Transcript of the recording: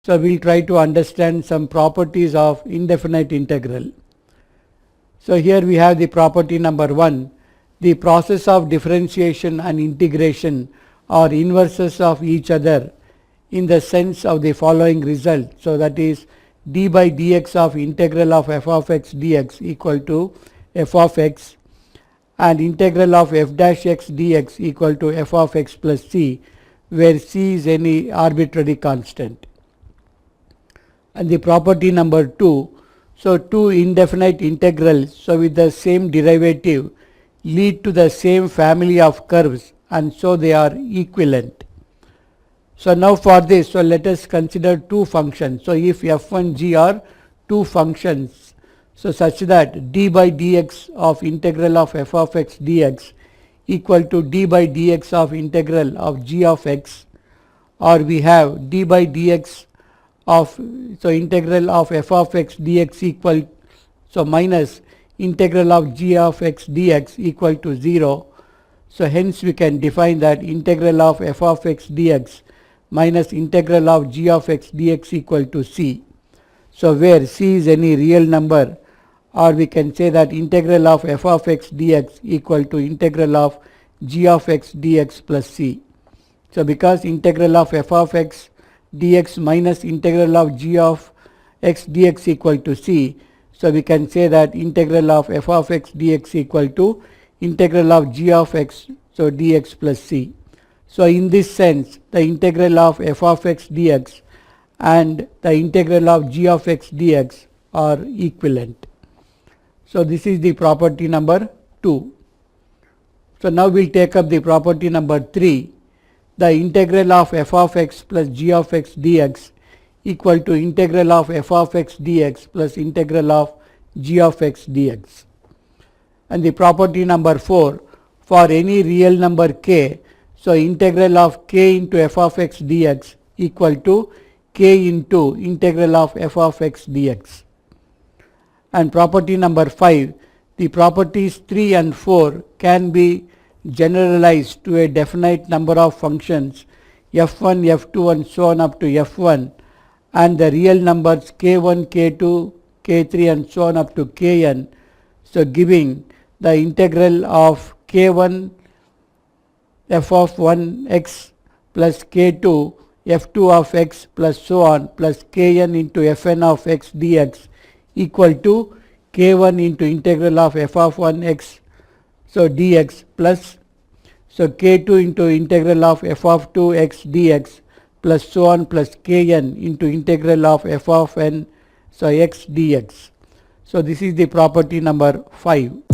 So we'll try to understand some properties of indefinite integral. So here we have the property number 1. The process of differentiation and integration are inverses of each other in the sense of the following result. So that is d by dx of integral of f of x dx equal to f of x, and integral of f dash x dx equal to f of x plus c, where c is any arbitrary constant. And the property number 2, so two indefinite integrals, so with the same derivative, lead to the same family of curves, and so they are equivalent. So now for this, so let us consider two functions. So if f1 g are two functions, so such that d by dx of integral of f of x dx equal to d by dx of integral of g of x, or we have d by dx of, so integral of f of x dx equal, so minus integral of g of x dx equal to 0. So hence we can define that integral of f of x dx minus integral of g of x dx equal to c. So where c is any real number, or we can say that integral of f of x dx equal to integral of g of x dx plus c. So because integral of f of x dx minus integral of g of x dx equal to c, so we can say that integral of f of x dx equal to integral of g of x, so dx plus c. So in this sense, the integral of f of x dx and the integral of g of x dx are equivalent. So this is the property number 2. So now we'll take up the property number 3. The integral of f of x plus g of x dx equal to integral of f of x dx plus integral of g of x dx. And the property number 4, for any real number k, so integral of k into f of x dx equal to k into integral of f of x dx. And property number 5, the properties 3 and 4 can be generalized to a definite number of functions f1, f2 and so on up to f1, and the real numbers k1, k2, k3 and so on up to kn. So giving the integral of k1 f of 1 x plus k2 f2 of x plus so on plus kn into fn of x dx equal to k1 into integral of f of 1 x, so dx plus, so k2 into integral of f of 2 x dx plus so on plus kn into integral of f of n, so x dx. So this is the property number 5.